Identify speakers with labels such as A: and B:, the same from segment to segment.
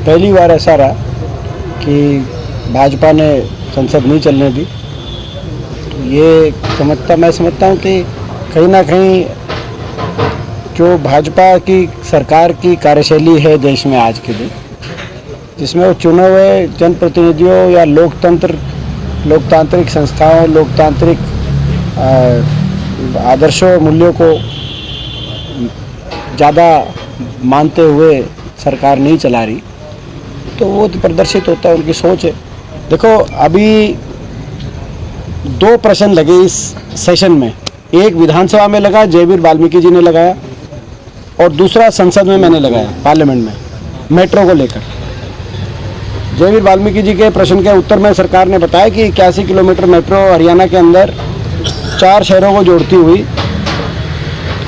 A: पहली बार ऐसा रहा कि भाजपा ने संसद नहीं चलने दी। तो ये मैं समझता हूँ कि कहीं ना कहीं जो भाजपा की सरकार की कार्यशैली है देश में आज के दिन, जिसमें वो चुने हुए जनप्रतिनिधियों या लोकतांत्रिक संस्थाओं, लोकतांत्रिक आदर्शों, मूल्यों को ज़्यादा मानते हुए सरकार नहीं चला रही, तो वो प्रदर्शित होता है, उनकी सोच है। देखो, अभी 2 प्रश्न लगे इस सेशन में, एक विधानसभा में लगा, जयवीर वाल्मीकि जी ने लगाया, और दूसरा संसद में मैंने लगाया, पार्लियामेंट में, मेट्रो को लेकर। जयवीर वाल्मीकि जी के प्रश्न के उत्तर में सरकार ने बताया कि 81 किलोमीटर मेट्रो हरियाणा के अंदर 4 शहरों को जोड़ती हुई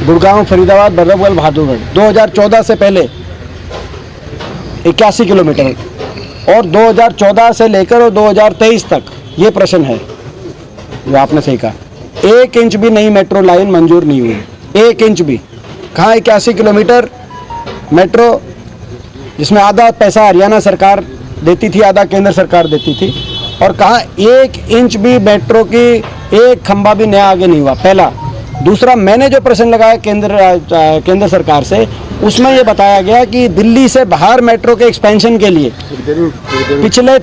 A: गुड़गांव, फरीदाबाद, बल्लभगढ़, बहादुरगढ़ 2014 से पहले 81 किलोमीटर, और 2014 से लेकर और 2023 तक ये प्रश्न है जो आपने सही कहा, 1 इंच भी नई मेट्रो लाइन मंजूर नहीं हुई, 1 इंच भी। कहाँ 81 किलोमीटर मेट्रो, जिसमें आधा पैसा हरियाणा सरकार देती थी, आधा केंद्र सरकार देती थी, और कहाँ 1 इंच भी मेट्रो की एक खंभा भी नया आगे नहीं हुआ, पहला। दूसरा, मैंने जो प्रश्न लगाया केंद्र सरकार से, उसमें ये बताया गया कि दिल्ली से बाहर मेट्रो के एक्सपेंशन के लिए पिछले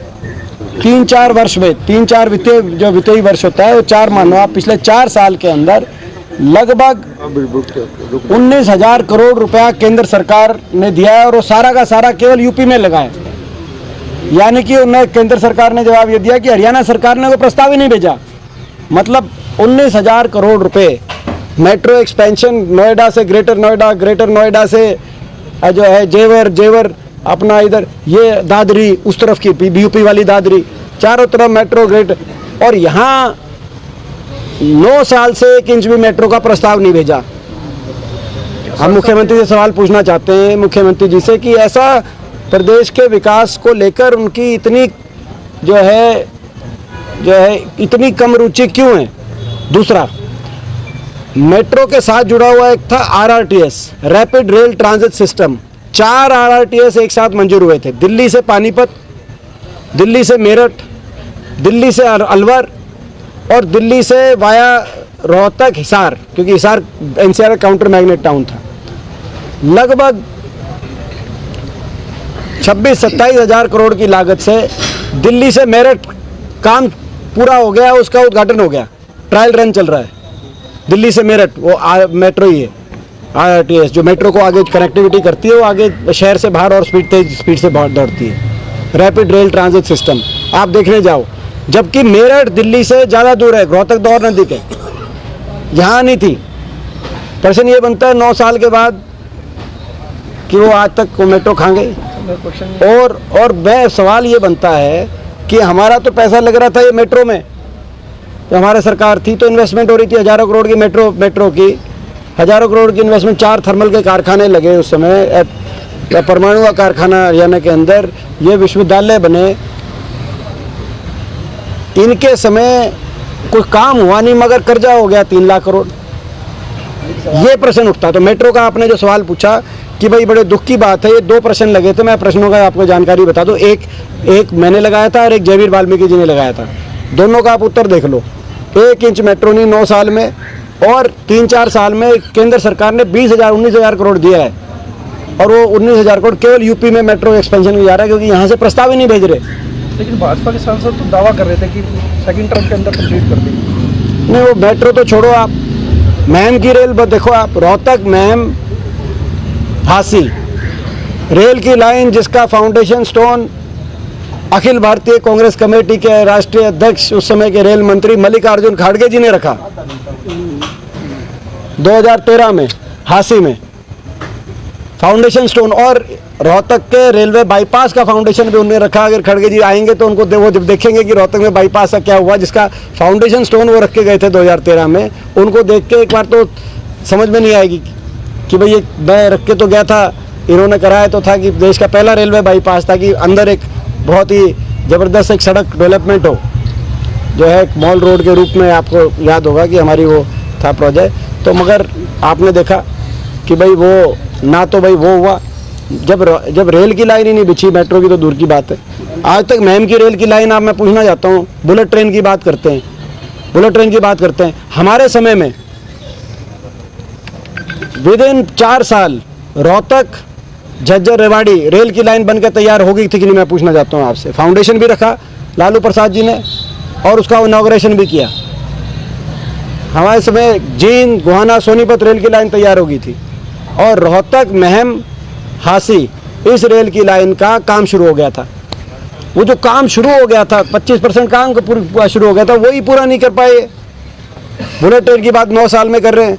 A: 3-4 वर्ष में, 3-4 वित्तीय वर्ष होता है, वो 4 मानो आप, पिछले 4 साल के अंदर लगभग 19,000 करोड़ रुपया केंद्र सरकार ने दिया है, और वो सारा का सारा केवल यूपी में लगा है। यानी कि उन्हें केंद्र सरकार ने जवाब ये दिया कि हरियाणा सरकार ने वो प्रस्ताव ही नहीं भेजा। मतलब 19,000 करोड़ रुपए मेट्रो एक्सपेंशन, नोएडा से ग्रेटर नोएडा, ग्रेटर नोएडा से जो है जेवर अपना इधर ये दादरी, उस तरफ की यूपी वाली दादरी, चारों तरफ मेट्रो ग्रेटर, और यहाँ 9 साल से 1 इंच भी मेट्रो का प्रस्ताव नहीं भेजा। हम मुख्यमंत्री से सवाल पूछना चाहते हैं, मुख्यमंत्री जी से, कि ऐसा प्रदेश के विकास को लेकर उनकी इतनी जो है इतनी कम रुचि क्यों है। दूसरा, मेट्रो के साथ जुड़ा हुआ एक था RRTS, rapid rail transit system. 4 RRTS एक साथ मंजूर हुए थे, दिल्ली से पानीपत, दिल्ली से मेरठ, दिल्ली से अलवर, और दिल्ली से वाया रोहतक, हिसार, क्योंकि Hisar NCR counter magnet town था। लगभग 26-27 हज़ार करोड़ की लागत से दिल्ली से मेरठ काम पूरा हो गया, उसका उद्घाटन हो गया, ट्रायल रन चल रहा है। दिल्ली से मेरठ वो मेट्रो ही है, RRTS, जो मेट्रो को आगे कनेक्टिविटी करती है, वो आगे शहर से बाहर और स्पीड से बाहर दौड़ती है, रैपिड रेल ट्रांजिट सिस्टम आप देखने जाओ। जबकि मेरठ दिल्ली से ज़्यादा दूर है, रोहतक दौर नदी के, यहाँ नहीं थी। प्रश्न ये बनता है 9 साल के बाद कि वो आज तक वो मेट्रो खा गई। और मैं सवाल ये बनता है कि हमारा तो पैसा लग रहा था ये मेट्रो में, तो हमारे सरकार थी तो इन्वेस्टमेंट हो रही थी हज़ारों करोड़ की, मेट्रो की हज़ारों करोड़ की इन्वेस्टमेंट। 4 थर्मल के कारखाने लगे उस समय, परमाणु का कारखाना हरियाणा के अंदर, ये विश्वविद्यालय बने, इनके समय कुछ काम हुआ नहीं, मगर कर्जा हो गया 3 लाख करोड़। ये प्रश्न उठता। तो मेट्रो का आपने जो सवाल पूछा कि भाई बड़े दुख की बात है, ये 2 प्रश्न लगे थे, मैं प्रश्नों का आपको जानकारी बता दूं। एक मैंने लगाया था और एक जयवीर वाल्मीकि जी ने लगाया था, दोनों का आप उत्तर देख लो। 1 इंच मेट्रो नहीं 9 साल में, और 3-4 साल में केंद्र सरकार ने 19,000 करोड़ दिया है, और वो 19,000 करोड़ केवल यूपी में मेट्रो एक्सपेंशन में जा रहा है, क्योंकि यहाँ से प्रस्ताव ही नहीं भेज रहे।
B: लेकिन भाजपा के सांसद तो दावा कर रहे थे कि सेकंड टर्म के अंदर कंप्लीट कर देंगे।
A: नहीं, वो मेट्रो तो छोड़ो, आप महम की रेल देखो, आप रोहतक, महम, झांसी रेल की लाइन, जिसका foundation stone Akhil Bharatiya Congress committee के राष्ट्रीय अध्यक्ष, उस समय के रेल मंत्री मल्लिकार्जुन खड़गे जी ने रखा 2013 में झांसी में फाउंडेशन स्टोन, और रोहतक के रेलवे बाईपास का फाउंडेशन भी उन्होंने रखा। अगर खड़गे जी आएंगे तो उनको वो जब देखेंगे कि रोहतक में बाईपास का क्या हुआ, जिसका फाउंडेशन स्टोन वो रख के गए थे 2013 में, उनको देख के एक बार तो समझ में नहीं आएगी कि भाई ये मैं रख के तो गया था, इन्होंने कराया तो था कि देश का पहला रेलवे बाईपास था, कि अंदर एक बहुत ही ज़बरदस्त एक सड़क डेवलपमेंट हो, जो है मॉल रोड के रूप में। आपको याद होगा कि हमारी वो था प्रोजेक्ट, तो मगर आपने देखा कि भाई वो ना तो भाई वो हुआ, जब रेल की लाइन ही नहीं बिछी, मेट्रो की तो दूर की बात है। आज तक महम की रेल की लाइन, आप मैं पूछना चाहता हूँ, बुलेट ट्रेन की बात करते हैं, बुलेट ट्रेन की बात करते हैं, हमारे समय में विद इन 4 साल रोहतक झज्जर रेवाड़ी रेल की लाइन बनकर तैयार हो गई थी कि नहीं, मैं पूछना चाहता हूँ आपसे। फाउंडेशन भी रखा लालू प्रसाद जी ने और उसका इनॉग्रेशन भी किया। हमारे समय जींद गोहाना सोनीपत रेल की लाइन तैयार हो गई थी और रोहतक महम हासी इस रेल की लाइन का काम शुरू हो गया था। वो जो काम शुरू हो गया था 25% काम पूरा शुरू हो गया था, वही पूरा नहीं कर पाए। बुलेट ट्रेन की बात 9 साल में कर रहे हैं,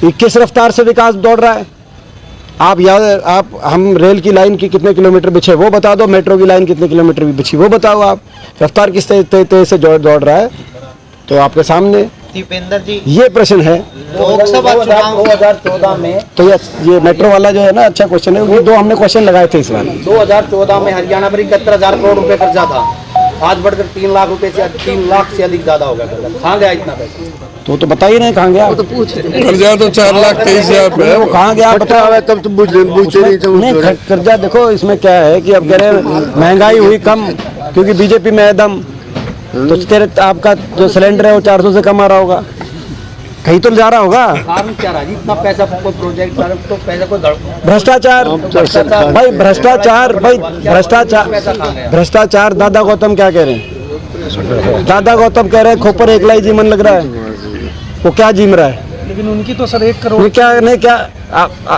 A: 21 रफ्तार से विकास दौड़ रहा है। आप हम रेल की लाइन की कितने किलोमीटर बिछे वो बता दो, मेट्रो की लाइन कितने किलोमीटर भी बिछी वो बताओ। आप रफ्तार किस तेज से दौड़ रहा है, तो आपके सामने
C: दीपेंद्र जी
A: ये प्रश्न है।
C: लोकसभा चुनाव 2014 में
A: तो ये मेट्रो वाला जो है ना, अच्छा क्वेश्चन है। ये 2 हमने क्वेश्चन लगाए थे इस बार।
C: 2014 में हरियाणा पर 71,000 करोड़ रुपए कर्जा था, आज बढ़कर 3 लाख रुपए से 3 लाख से अधिक ज्यादा हो गया कर्जा। कहाँ गया इतना पैसा?
A: तो बता ही नहीं कहाँ गया।
D: कर्जा तो 4,23,000 पे
A: वो कहाँ गया बताओ।
D: कब तुम
A: नहीं कर्जा देखो, इसमें क्या है कि अब कह रहे हैं महंगाई हुई कम क्योंकि बीजेपी में है दम, तो तेरे आपका जो सिलेंडर है वो 400 से कम आ रहा होगा, कहीं तो जा रहा होगा।
C: कारण क्या रहा जी, इतना पैसा कोई प्रोजेक्ट तो पैसा कोई
A: भ्रष्टाचार भाई, भ्रष्टाचार भाई, भ्रष्टाचार। दादा गौतम क्या कह रहे हैं? दादा गौतम कह रहे हैं खोपर एकला ही जीवन लग रहा है। वो क्या जीम रहा है?
B: लेकिन उनकी तो सर 1 करोड़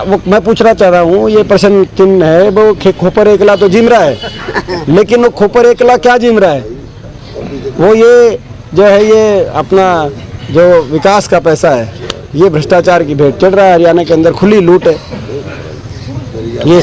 A: वो मैं पूछना चाह रहा हूँ, ये प्रश्न चिन्ह है। वो खोपर एकला तो जीम रहा है, लेकिन वो खोपर एकला क्या जीम रहा है? वो ये जो है, ये अपना जो विकास का पैसा है, ये भ्रष्टाचार की भेंट चढ़ रहा है। हरियाणा के अंदर खुली लूट है।